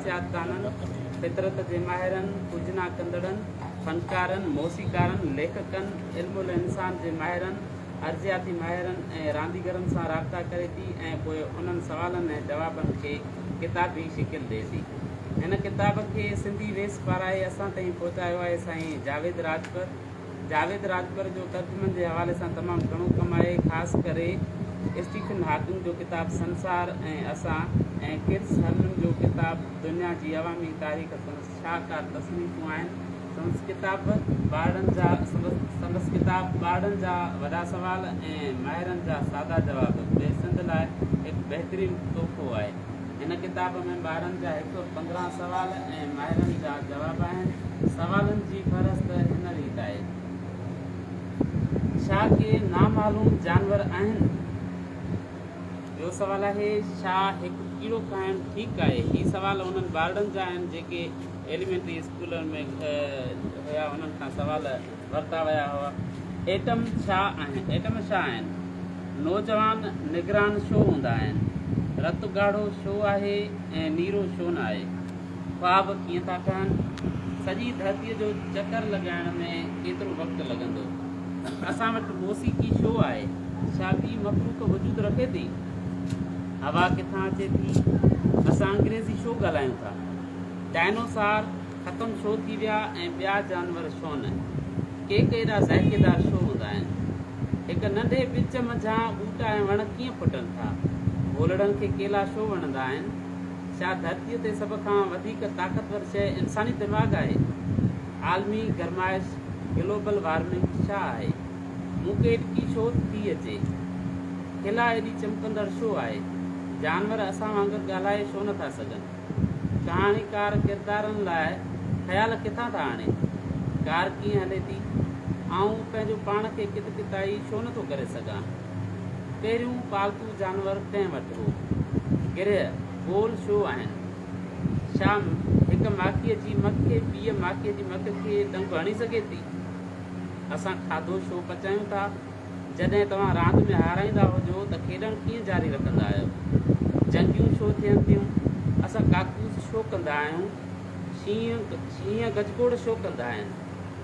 ख़ासियात काननि, फितरत जे माहिरनि, कुजना कंदड़नि, फ़नकारनि, मौसीकारनि, लेखकनि, इल्मुल इंसान जे माहिरनि, अर्जियाती माहिरनि ऐं रांदीगरनि सां राब्ता करे थी ऐं पोइ उन्हनि सवालनि ऐं जवाबनि खे किताबी शिकिल ॾिए थी। हिन किताब खे सिंधी वेस पाराए असां ताईं पहुचायो आहे साईं जावेद राजपर। जावेद राजपर जो तर्जुमनि जे हवाले सां तमामु घणो कमु आहे, ख़ासि करे स्टीफन हॉकिंग जो किताब संसार ऐं असां ऐं किर्स हर्मन जो किताब दुनिया जी अवामी तारीख़ शाहकार तसनीफ़ूं आहिनि। संदसि किताब ॿारनि जा वॾा सवाल ऐं माहिरनि जा सादा जवाब ॿिए सिंध लाइ हिकु बहितरीनु तोहफ़ो आहे। हिन किताब में ॿारनि जा 115 सवाल ऐं माहिरनि जा जवाब आहिनि। सवालनि जी फ़हरिस्त हिन रीत आहे: छा के नामालूम जानवर आहिनि? ॿियो सवाल आहे, छा हिकु कीड़ो खाइणु ठीकु आहे? हीअ सवाल उन्हनि ॿारनि जा आहिनि जेके एलिमेंट्री स्कूलनि में हुया, उन्हनि खां सवाल वरिता विया हुआ। एटम छा आहिनि? नौजवान निगरान छो हूंदा आहिनि? रतु ॻाढ़ो छो आहे ऐं नीरो छो न आहे? ख्वाब कीअं था ठहनि? सॼी धरतीअ जो चकर लॻाइण में केतिरो वक़्तु लॻंदो? असां वटि मौसीक़ी छो आहे? छा ॿी मखलूक वजूद रखे थी? हवा किथां अचे थी? असां अंग्रेज़ी छो ॻाल्हायूं था? डायनोसार ख़तमु छो थी विया ऐं ॿिया जानवर छो न? केक एॾा ज़ाइकेदार छो हूंदा आहिनि? हिकु नंढे विच मंझां ॿूटा ऐं वण कीअं फुटनि था? भोलड़नि खे केला छो वणंदा आहिनि? छा धरतीअ ते सभ खां वधीक ताक़तवर शइ इंसानी दिमाग़ आहे? आलमी गरमाइश ग्लोबल वार्मिंग छा आहे? मूंखे एॾी छो थी अचे? खिला एॾी चमकंदड़ छो आहे? जानवर असां वांगुरु ॻाल्हाए छो नथा सघनि? कहाणीकार किरदारनि लाइ ख़्याल किथां था आणे? कार कीअं हले थी? आऊं पंहिंजो पाण खे कित किताई छो नथो करे सघां? पहिरियों पालतू जानवर कंहिं वटि हो? गिरह ॿोल छो आहिनि? छा हिकु माखीअ जी मख खे ॿीअ माखीअ जी मख खे डंग हणी सघे थी? असां खाधो छो पचायूं था? जॾहिं तव्हां रांदि में हाराईंदा हुजो त खेॾणु कीअं जारी रखंदा आहियो? जंगियूं छो थियनि थियूं? असां काकूस छो कंदा आहियूं? शींहं गजगोड़ छो कंदा आहिनि?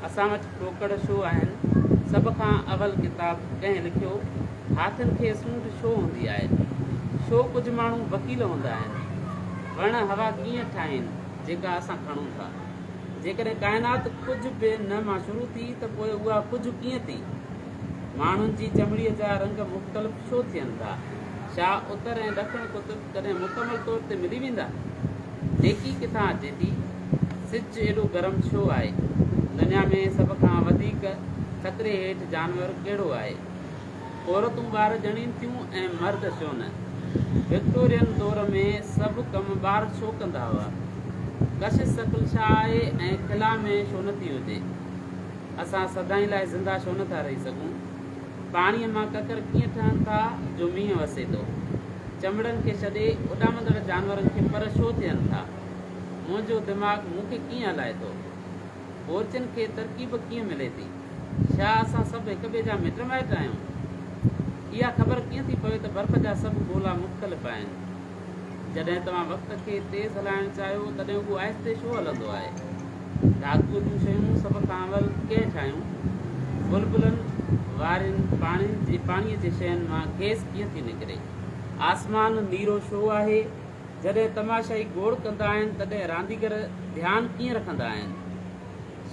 असां वटि टोकड़ छो आहिनि? सभ खां अवल किताब कंहिं लिखियो? हाथियुनि खे सूंढ छो हूंदी आहे? छो कुझु माण्हू वकील हूंदा आहिनि? वण हवा कीअं ठाहिनि जेका असां खणूं था? जेकॾहिं काइनात कुझु बि न मां शुरू थी त पोइ उहा कुझु कीअं थी? माण्हुनि जी चमड़ीअ जा रंग मुख़्तलिफ़ छो थियनि था? छा उत्तर ऐं ॾखण कुतुब कॾहिं मुकमल तौर ते मिली वेंदा? ॾेकी किथां अचे थी? सिज एॾो गरम छो आहे? दुनिया में सभ खां वधीक ख़तरे हेठि जानवर कहिड़ो आहे? औरतूं ॿार ॼणीनि थियूं ऐं मर्द छो न? विक्टोरियन दौर में सभु कम ॿार छो कंदा हुआ? कशिश शकल छा आहे ऐं खिला में छो नथी हुजे? असां सदाईं लाइ ज़िंदा छो नथा रही सघूं? पाणीअ मां ककर कीअं ठहनि था जो मींहुं वसे थो? चमड़नि खे छॾे उॾामंदड़ जानवरनि खे पर छो थियनि था? मुंहिंजो दिमाग़ु मूंखे कीअं हलाए थो? बोरचनि खे तरकीब कीअं मिले थी? छा असां सभु हिक ॿिए जा मिट माइट आहियूं? इहा ख़बर कीअं थी पवे त बर्फ़ जा सभु गोला मुख़्तलिफ़ आहिनि? जॾहिं तव्हां वक़्त खे तेज़ हलाइणु चाहियो तॾहिं उहो आहिस्ते छो हलंदो आहे? धातुअ जूं शयूं सभ खां अवल कंहिं ठाहियूं? बुलबुलनि वारनि पाणीअ जे शयुनि मां गैस कीअं थी निकिरे? आसमान नीरो छो आहे? जॾहिं तमाशाई गोड़ कंदा आहिनि तॾहिं रांदीगर ध्यानु कीअं रखंदा आहिनि?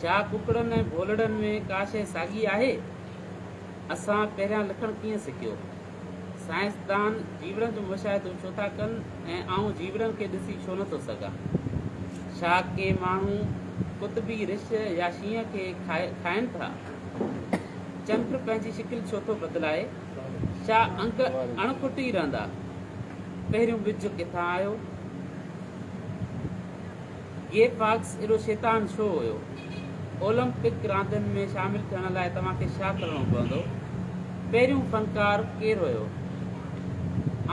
छा कुकड़नि ऐं भोलड़नि में का शइ साॻी आहे? असां पहिरियां लिखणु कीअं सिखियो? साइंसदान जीवड़नि जो मुशाहिदो छो था कनि ऐं आउं जीवड़नि खे ॾिसी छो नथो सघां? छा के माण्हू कुतबी रिछ या शींहं खे खाइनि था? चंड पंहिंजी शिकिल छो थो बदिलाए? छा अंग अणखुटी रहंदा? पहिरियों ॿिज किथां आयो? गे पाक्स एॾो शैतान छो हुयो? ओलंपिक रांदियुनि में शामिलु थियण लाइ तव्हांखे छा करणो पवंदो? पहिरियों फ़नकार केरु हुयो?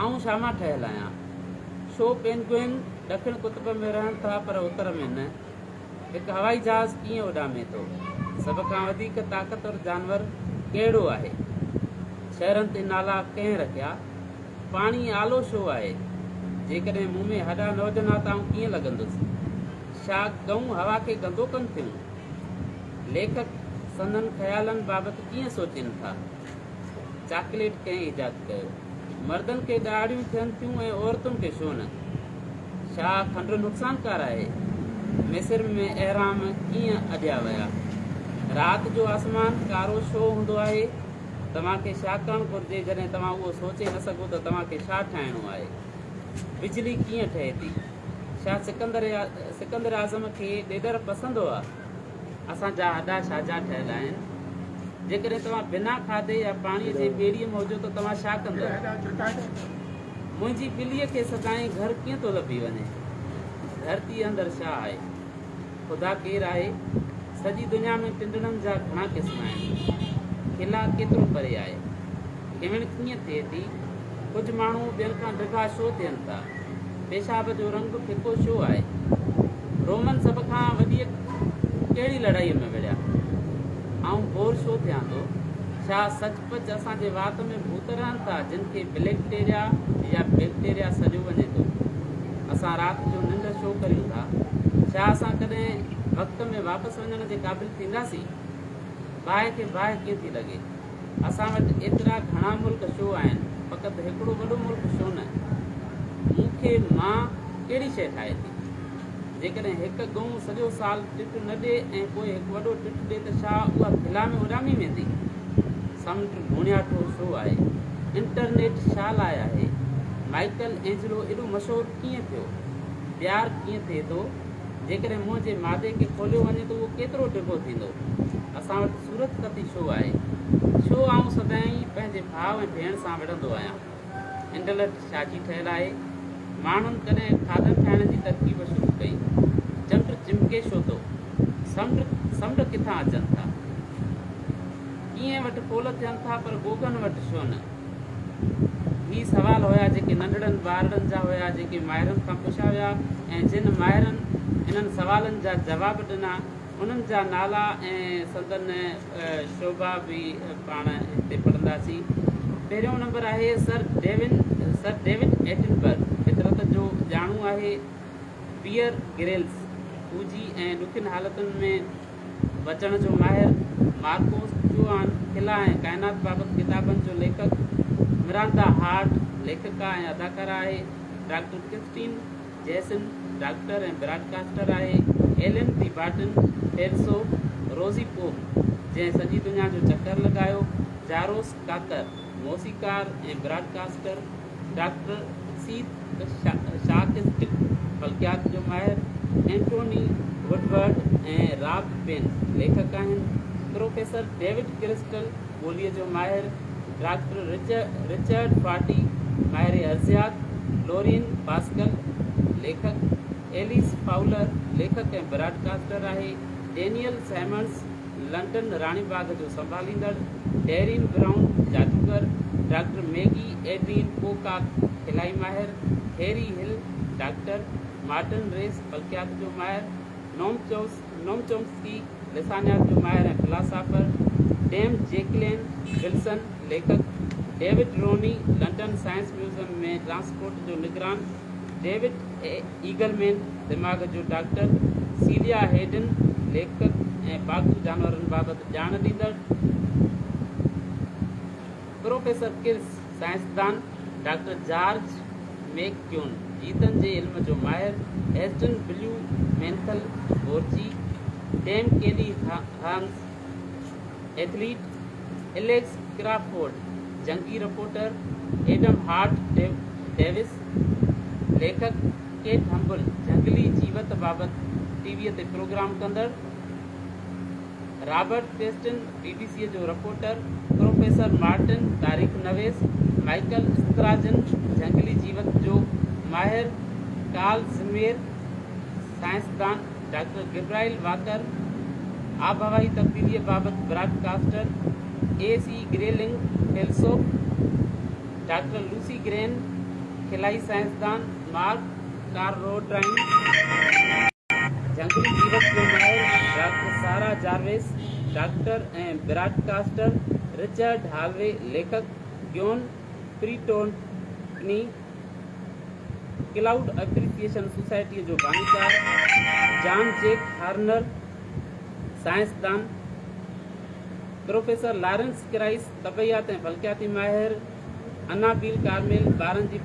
आउं छा मां ठहियलु आहियां? छो पेंगुइन ॾखिण कुतुब में रहनि था पर उत्तर में न? हिकु हवाई जहाज़ कीअं उॾामे थो? सभ खां वधीक ताक़तवर जानवर कहिड़ो आहे? शहरनि ते नाला कंहिं रखिया? पाणी आलो छो आहे? जेकॾहिं मुंहुं में हॾा न हुजनि त आउं कीअं लॻंदुसि? छा गऊं हवा खे गंदो कनि थियूं? लेखक संदन ख़्यालनि बाबति कीअं सोचनि था? चॉकलेट कंहिं ईजाद कयो? मर्दनि खे ॾाढ़ियूं थियनि थियूं ऐं औरतुनि खे छो न? छा खंडु नुक़सानकार आहे? मिस्र में अहराम कीअं अॾिया विया? राति जो आसमान कारो छो हूंदो आहे? तव्हांखे छा करणु घुरिजे जॾहिं तव्हां उहो सोचे न सघो त तव्हांखे छा ठाहिणो आहे? बिजली कीअं ठहे थी? छा सिकंदर आज़म खे ॾेॾर पसंदि हुआ? असांजा हॾा छाजा ठहियल आहिनि? जेकॾहिं तव्हां बिना खाधे या पाणीअ जे ॿेड़ीअ में हुजो त तव्हां छा कंदव? मुंहिंजी ॿिलीअ खे सदाईं घर कीअं थो लभी वञे? धरती अंदरि छा आहे? ख़ुदा केरु आहे? सॼी दुनिया में टिंडड़नि जा घणा क़िस्म आहिनि? खिला केतिरो परे आहे? खिमण कीअं थिए थी? कुझु माण्हू ॿियनि खां डिघा छो थियनि था? पेशाब जो रंग फिको छो आहे? रोमन सभ खां वधीक कहिड़ी लड़ाईअ में विढ़िया? आउं बोर छो थियां थो? छा सचपच असांजे वात में भूत रहनि था जिन खे ब्लैक्टेरिया या बैक्टेरिया सॼो वञे थो? असां राति जो निंड छो करियूं था? छा असां कॾहिं वक़्त में वापसि वञण जे क़ाबिल थींदासीं? बाहि खे बाहि कीअं थी लॻे? असां वटि एतिरा घणा मुल्क छो आहिनि? फ़क़ति हिकिड़ो वॾो मुल्क छो न? मूंखे मां कहिड़ी शइ ठाहे थी? जेकॾहिं हिकु गऊं सॼो साल टिट न ॾिए ऐं पोइ हिकु वॾो टिट ॾिए त छा उहा खिला में उॾामी वेंदी? समुंड भूणियाठो छो आहे? इंटरनेट छा लाइ आहे? माइकल एंजलो एॾो मशहूरु कीअं थियो? प्यारु कीअं थिए थो? जेकॾहिं मुंहं जे मादे खे खोलियो वञे त उहो केतिरो डिघो थींदो? असां वटि सूरत कती छो आहे? छो आउं सदाईं पंहिंजे भाउ ऐं भेण सां विढ़ंदो आहियां? इंटरनेट छाजी ठहियलु आहे? माण्हुनि कॾहिं खाधनि ठाहिण जी तरकीब शुरू कई? चंड चिमके छो थो? समुंड किथां अचनि था? कीअं वटि पोल थियनि था पर गोगन वटि छो न? ही सवाल हुया जेके नंढड़नि ॿारनि जा हुया, जेके माहिरनि खां पुछिया विया ऐं जिन माहिरनि इन्हनि सवालनि जा जवाब ॾिना उन्हनि जा नाला ऐं संदन शोभा बि पाण हिते पढ़ंदासीं। पहिरियों नंबर आहे सर डेविड एटनबर्ग, फितरत जो ॼाणू आहे। पियर गिरेल्स, फूजी ऐं ॾुखियुनि हालतुनि में बचण जो माहिर। मार्कोस चुआन, खिला ऐं काइनात बाबति किताबनि जो लेखक। मिरांदा हार्ट, लेखिका ऐं अदाकारा आहे। डॉक्टर क्रिस्टीन जैसन, डॉक्टर ऐं ब्रॉडकास्टर आहे। एलन डी बार्टन टेरसो, रोज़ी पोप, जंहिं सॼी दुनिया जो चकर लॻायो। जारोस काकर, मौसीकार ऐं ब्रॉडकास्टर। डॉक्टर सीद शाकिस्टिक, फल्कियात जो माहिर। एंटोनी वुडवर्ड ऐं रॉब पेन, लेखक आहिनि। प्रोफेसर डेविड क्रिस्टल, ॿोलीअ जो माहिर। डॉक्टर रिचर्ड फाटी, माहिर अर्ज़ियात। लोरिन पास्कल, लेखक। एलिस फाउलर, लेखक ऐं ब्रॉडकास्टर आहे। डेनियल सैमंड्स, लंडन राणीबाग जो संभालींदड़। डेरिन ब्राउन, जादूगर। डॉक्टर मैगी एड्रीन पोकाक, खिलाई माहिर। Harry Hill, doctor. Martin Rees, फल्कियात जो माहिर। नोम चोम्स्की, लिसानियात जो माहिर ऐं फिलासफर। डेम जैकलिन विल्सन, लेखक। David Rooney, London Science Museum में ट्रांसपोर्ट जो निगरान। डेविड ईगलमैन, दिमाग़ जो डॉक्टर। सीलिया हेडन, लेखक ऐं पालतू जानवरनि बाबति ॼाण ॾींदड़। प्रोफेसर किर्स, साइंसदान। डॉक्टर जॉर्ज मैकक्यून, जीतनि जे इल्म जो माहिर। हेस्टन ब्लू मैंथल, बोर्जी। Dame Kelly Holmes, athlete. Alex Crawford, जंगी रिपोर्टर। एडम हार्ट डेविस, लेखक। केट हम्बल, झंगली जीवत बाबति टीवीअ ते प्रोग्राम कंदड़। रॉबर्ट पेस्टन, BBC जो रिपोर्टर। प्रोफेसर मार्टिन, तारीख़ नवेस। माइकल स्त्राजन, झंगली जीवत जो माहिर। कार्ल ज़िमेर, साइंसदान। डॉक्टर गिब्राइल वाकर, आबहवाई तब्दीलीअ बाबति ब्रॉडकास्टर। AC ग्रेलिंग, फिलसोफ। डॉक्टर लूसी ग्रेन, खिलाई साइंसदान। मार्क कार्रोड्राइन, जंगली जीवत जो माहिर। डॉक्टर सारा जार्वेस, डॉक्टर ऐं ब्रॉडकास्टर। रिचर्ड हालवे, लेखक। ग्योन प्रीटोनी, क्लाउड एप्रिसिएशन सोसाइटी जो बानीकार जॉन जेक हार्नर साइंसदान, प्रोफेसर लॉरेंस क्राइस तबियात ऐं फल्कियाती माहिर, अनाबील कार्मेल ॿारनि जी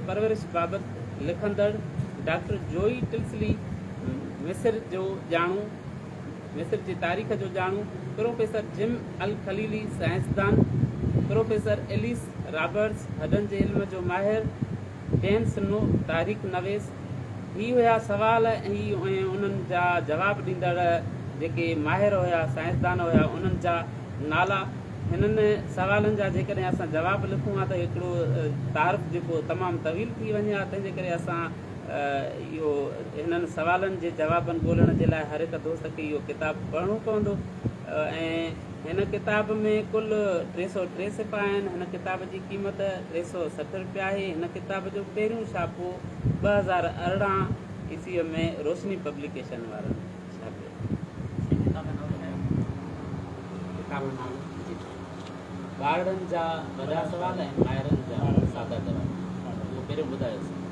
परवरिश बाबति लिखंदड़, डॉक्टर जोई टिल्सली मिस्र जो ॼाणू, मिस्र जी तारीख़ जो ॼाणू, प्रोफेसर जिम अल खलीली साइंसदान, प्रोफेसर एलिस रॉबर्ट्स हॾनि जे इल्म जो माहिर, डैन स्नो तारीख़ नवेस। ही हुया सवाल ऐं उन्हनि जा जवाब ॾींदड़ जेके माहिर हुया, साइंसदान हुया, उन्हनि जा नाला। हिननि सवालनि जा जेकॾहिं असां जवाब लिखूं हा त हिकिड़ो तारीफ़ जेको तमामु तवील थी वञे हा, तंहिंजे करे असां इहो हिननि सवालनि जे जवाबनि ॻोल्हण जे लाइ हर हिकु दोस्त खे इहो किताबु पढ़णो पवंदो। ऐं हिन किताब में कुल 303 सिफ़ा आहिनि। हिन किताब जी क़ीमत 360 रुपया आहे। हिन किताब जो पहिरियों छापो 2018 ईस्वीअ में रोशनी पब्लिकेशन वारनि छापियो। ॿारनि जा वॾा सवाल ऐं माहिरनि जा सादा जवाब, उहो पहिरियों ॿुधायोसीं।